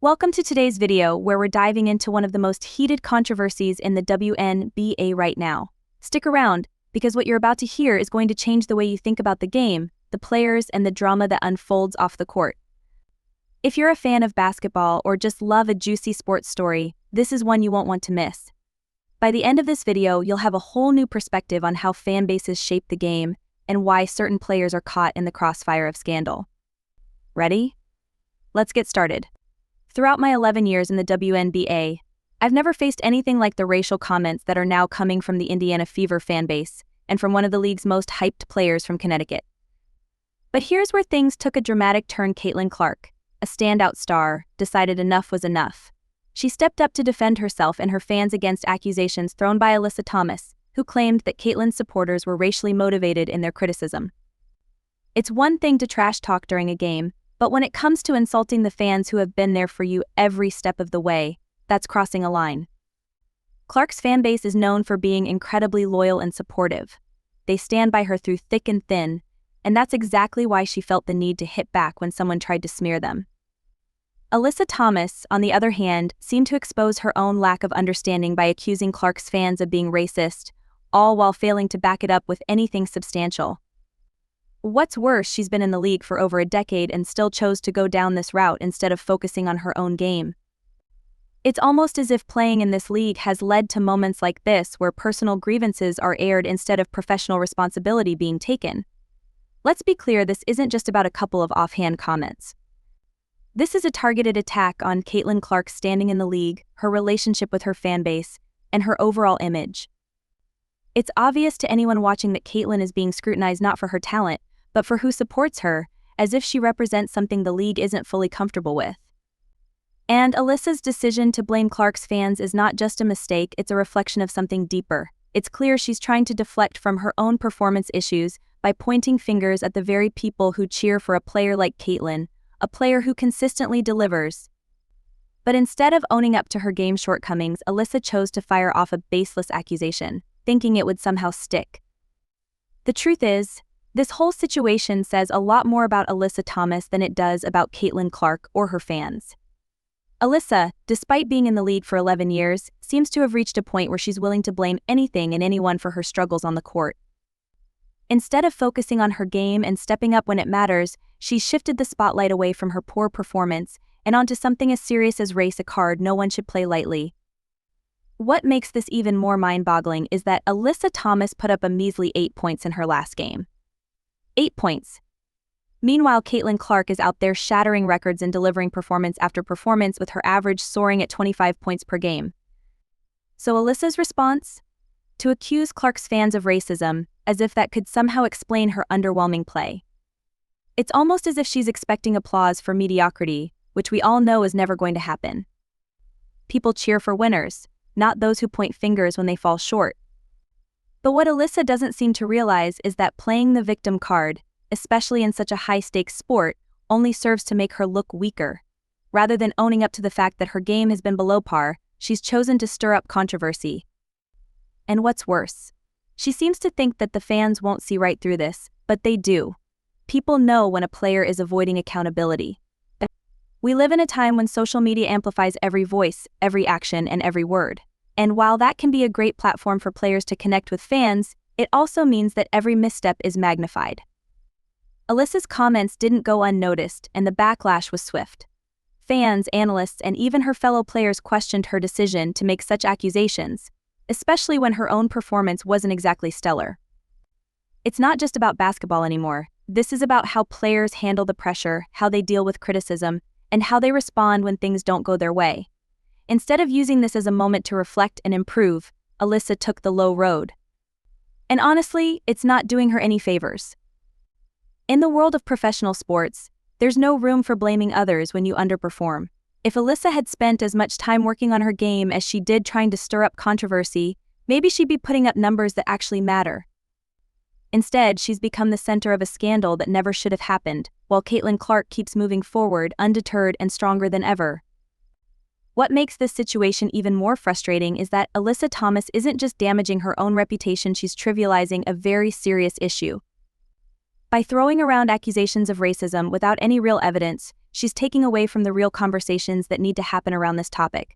Welcome to today's video where we're diving into one of the most heated controversies in the WNBA right now. Stick around, because what you're about to hear is going to change the way you think about the game, the players, and the drama that unfolds off the court. If you're a fan of basketball or just love a juicy sports story, this is one you won't want to miss. By the end of this video, you'll have a whole new perspective on how fan bases shape the game and why certain players are caught in the crossfire of scandal. Ready? Let's get started. Throughout my 11 years in the WNBA, I've never faced anything like the racial comments that are now coming from the Indiana Fever fan base and from one of the league's most hyped players from Connecticut. But here's where things took a dramatic turn. Caitlin Clark, a standout star, decided enough was enough. She stepped up to defend herself and her fans against accusations thrown by Alyssa Thomas, who claimed that Caitlin's supporters were racially motivated in their criticism. It's one thing to trash talk during a game, but when it comes to insulting the fans who have been there for you every step of the way, that's crossing a line. Clark's fan base is known for being incredibly loyal and supportive. They stand by her through thick and thin, and that's exactly why she felt the need to hit back when someone tried to smear them. Alyssa Thomas, on the other hand, seemed to expose her own lack of understanding by accusing Clark's fans of being racist, all while failing to back it up with anything substantial. What's worse, she's been in the league for over a decade and still chose to go down this route instead of focusing on her own game. It's almost as if playing in this league has led to moments like this where personal grievances are aired instead of professional responsibility being taken. Let's be clear, this isn't just about a couple of offhand comments. This is a targeted attack on Caitlin Clark's standing in the league, her relationship with her fan base, and her overall image. It's obvious to anyone watching that Caitlin is being scrutinized not for her talent, but for who supports her, as if she represents something the league isn't fully comfortable with. And Alyssa's decision to blame Clark's fans is not just a mistake, it's a reflection of something deeper. It's clear she's trying to deflect from her own performance issues by pointing fingers at the very people who cheer for a player like Caitlin, a player who consistently delivers. But instead of owning up to her game shortcomings, Alyssa chose to fire off a baseless accusation, thinking it would somehow stick. The truth is, this whole situation says a lot more about Alyssa Thomas than it does about Caitlin Clark or her fans. Alyssa, despite being in the league for 11 years, seems to have reached a point where she's willing to blame anything and anyone for her struggles on the court. Instead of focusing on her game and stepping up when it matters, she's shifted the spotlight away from her poor performance and onto something as serious as race, a card no one should play lightly. What makes this even more mind-boggling is that Alyssa Thomas put up a measly 8 points in her last game. 8 points. Meanwhile, Caitlin Clark is out there shattering records and delivering performance after performance, with her average soaring at 25 points per game. So Alyssa's response? To accuse Clark's fans of racism, as if that could somehow explain her underwhelming play. It's almost as if she's expecting applause for mediocrity, which we all know is never going to happen. People cheer for winners, not those who point fingers when they fall short. But what Alyssa doesn't seem to realize is that playing the victim card, especially in such a high-stakes sport, only serves to make her look weaker. Rather than owning up to the fact that her game has been below par, she's chosen to stir up controversy. And what's worse, she seems to think that the fans won't see right through this, but they do. People know when a player is avoiding accountability. We live in a time when social media amplifies every voice, every action, and every word. And while that can be a great platform for players to connect with fans, it also means that every misstep is magnified. Alyssa's comments didn't go unnoticed, and the backlash was swift. Fans, analysts, and even her fellow players questioned her decision to make such accusations, especially when her own performance wasn't exactly stellar. It's not just about basketball anymore. This is about how players handle the pressure, how they deal with criticism, and how they respond when things don't go their way. Instead of using this as a moment to reflect and improve, Alyssa took the low road. And honestly, it's not doing her any favors. In the world of professional sports, there's no room for blaming others when you underperform. If Alyssa had spent as much time working on her game as she did trying to stir up controversy, maybe she'd be putting up numbers that actually matter. Instead, she's become the center of a scandal that never should have happened, while Caitlin Clark keeps moving forward, undeterred and stronger than ever. What makes this situation even more frustrating is that Alyssa Thomas isn't just damaging her own reputation, she's trivializing a very serious issue. By throwing around accusations of racism without any real evidence, she's taking away from the real conversations that need to happen around this topic.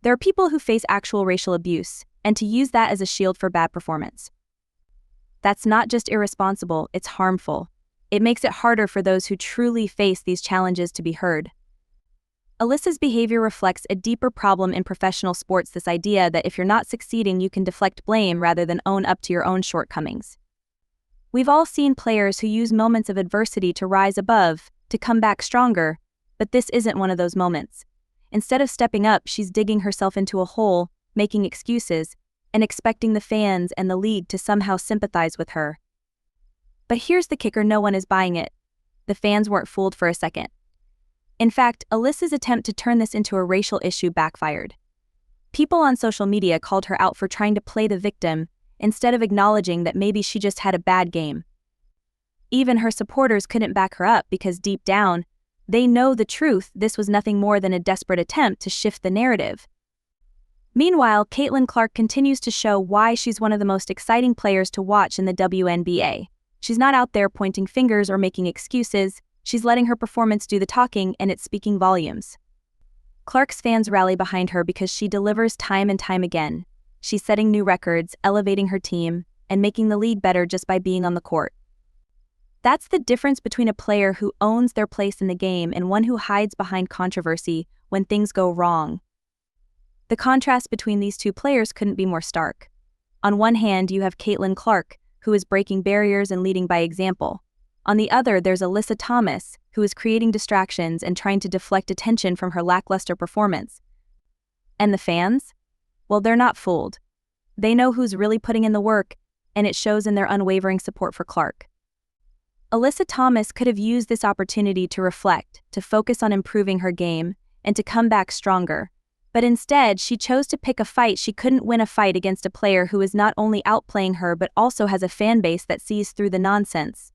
There are people who face actual racial abuse, and to use that as a shield for bad performance. That's not just irresponsible, it's harmful. It makes it harder for those who truly face these challenges to be heard. Alyssa's behavior reflects a deeper problem in professional sports, this idea that if you're not succeeding, you can deflect blame rather than own up to your own shortcomings. We've all seen players who use moments of adversity to rise above, to come back stronger, but this isn't one of those moments. Instead of stepping up, she's digging herself into a hole, making excuses, and expecting the fans and the league to somehow sympathize with her. But here's the kicker: no one is buying it. The fans weren't fooled for a second. In fact, Alyssa's attempt to turn this into a racial issue backfired. People on social media called her out for trying to play the victim, instead of acknowledging that maybe she just had a bad game. Even her supporters couldn't back her up because deep down, they know the truth: this was nothing more than a desperate attempt to shift the narrative. Meanwhile, Caitlin Clark continues to show why she's one of the most exciting players to watch in the WNBA. She's not out there pointing fingers or making excuses, she's letting her performance do the talking, and it's speaking volumes. Clark's fans rally behind her because she delivers time and time again. She's setting new records, elevating her team, and making the league better just by being on the court. That's the difference between a player who owns their place in the game and one who hides behind controversy when things go wrong. The contrast between these two players couldn't be more stark. On one hand, you have Caitlin Clark, who is breaking barriers and leading by example. On the other, there's Alyssa Thomas, who is creating distractions and trying to deflect attention from her lackluster performance. And the fans? Well, they're not fooled. They know who's really putting in the work, and it shows in their unwavering support for Clark. Alyssa Thomas could have used this opportunity to reflect, to focus on improving her game, and to come back stronger. But instead, she chose to pick a fight. She couldn't win a fight against a player who is not only outplaying her but also has a fan base that sees through the nonsense.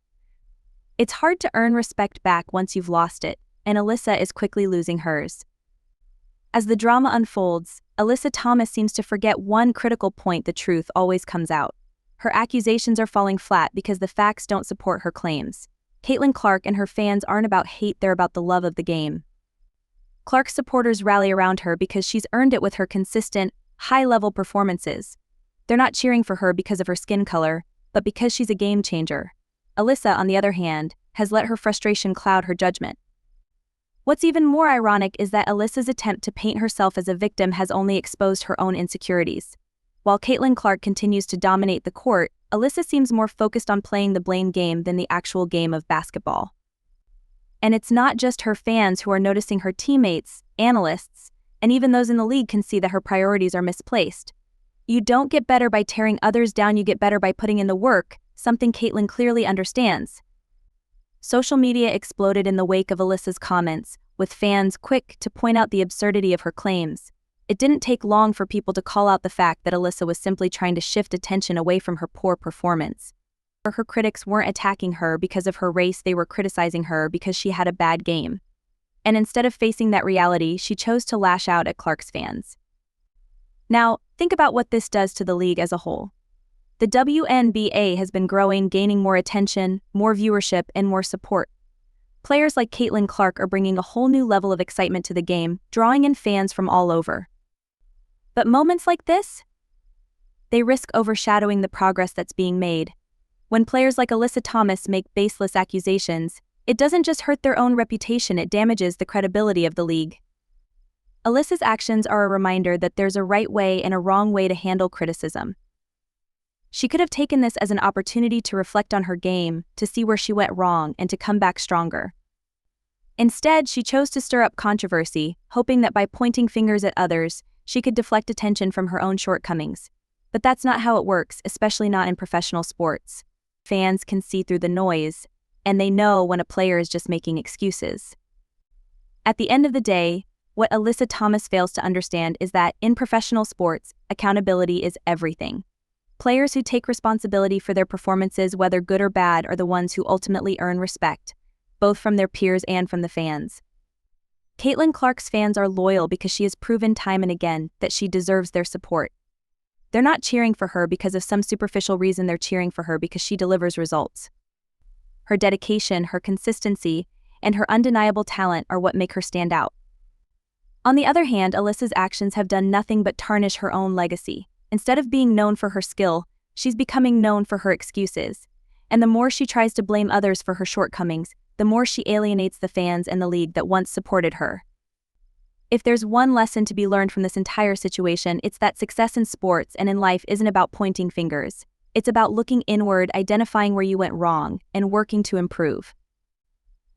It's hard to earn respect back once you've lost it, and Alyssa is quickly losing hers. As the drama unfolds, Alyssa Thomas seems to forget one critical point: the truth always comes out. Her accusations are falling flat because the facts don't support her claims. Caitlin Clark and her fans aren't about hate, they're about the love of the game. Clark's supporters rally around her because she's earned it with her consistent, high-level performances. They're not cheering for her because of her skin color, but because she's a game changer. Alyssa, on the other hand, has let her frustration cloud her judgment. What's even more ironic is that Alyssa's attempt to paint herself as a victim has only exposed her own insecurities. While Caitlin Clark continues to dominate the court, Alyssa seems more focused on playing the blame game than the actual game of basketball. And it's not just her fans who are noticing. Her teammates, analysts, and even those in the league can see that her priorities are misplaced. You don't get better by tearing others down, you get better by putting in the work, something Caitlin clearly understands. Social media exploded in the wake of Alyssa's comments, with fans quick to point out the absurdity of her claims. It didn't take long for people to call out the fact that Alyssa was simply trying to shift attention away from her poor performance. Her critics weren't attacking her because of her race, they were criticizing her because she had a bad game. And instead of facing that reality, she chose to lash out at Clark's fans. Now, think about what this does to the league as a whole. The WNBA has been growing, gaining more attention, more viewership, and more support. Players like Caitlin Clark are bringing a whole new level of excitement to the game, drawing in fans from all over. But moments like this? They risk overshadowing the progress that's being made. When players like Alyssa Thomas make baseless accusations, it doesn't just hurt their own reputation, it damages the credibility of the league. Alyssa's actions are a reminder that there's a right way and a wrong way to handle criticism. She could have taken this as an opportunity to reflect on her game, to see where she went wrong, and to come back stronger. Instead, she chose to stir up controversy, hoping that by pointing fingers at others, she could deflect attention from her own shortcomings. But that's not how it works, especially not in professional sports. Fans can see through the noise, and they know when a player is just making excuses. At the end of the day, what Alyssa Thomas fails to understand is that in professional sports, accountability is everything. Players who take responsibility for their performances, whether good or bad, are the ones who ultimately earn respect, both from their peers and from the fans. Caitlin Clark's fans are loyal because she has proven time and again that she deserves their support. They're not cheering for her because of some superficial reason, they're cheering for her because she delivers results. Her dedication, her consistency, and her undeniable talent are what make her stand out. On the other hand, Alyssa's actions have done nothing but tarnish her own legacy. Instead of being known for her skill, she's becoming known for her excuses. And the more she tries to blame others for her shortcomings, the more she alienates the fans and the league that once supported her. If there's one lesson to be learned from this entire situation, it's that success in sports and in life isn't about pointing fingers. It's about looking inward, identifying where you went wrong, and working to improve.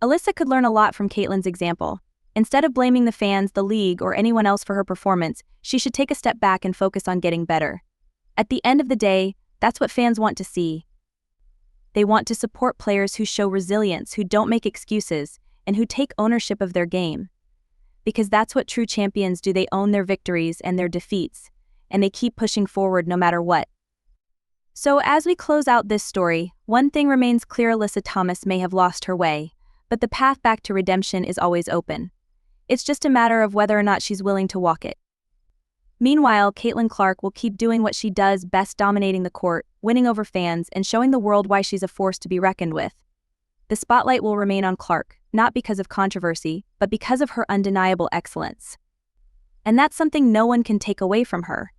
Alyssa could learn a lot from Caitlyn's example. Instead of blaming the fans, the league, or anyone else for her performance, she should take a step back and focus on getting better. At the end of the day, that's what fans want to see. They want to support players who show resilience, who don't make excuses, and who take ownership of their game. Because that's what true champions do. They own their victories and their defeats, and they keep pushing forward no matter what. So as we close out this story, one thing remains clear: Alyssa Thomas may have lost her way, but the path back to redemption is always open. It's just a matter of whether or not she's willing to walk it. Meanwhile, Caitlin Clark will keep doing what she does best, dominating the court, winning over fans, and showing the world why she's a force to be reckoned with. The spotlight will remain on Clark, not because of controversy, but because of her undeniable excellence. And that's something no one can take away from her.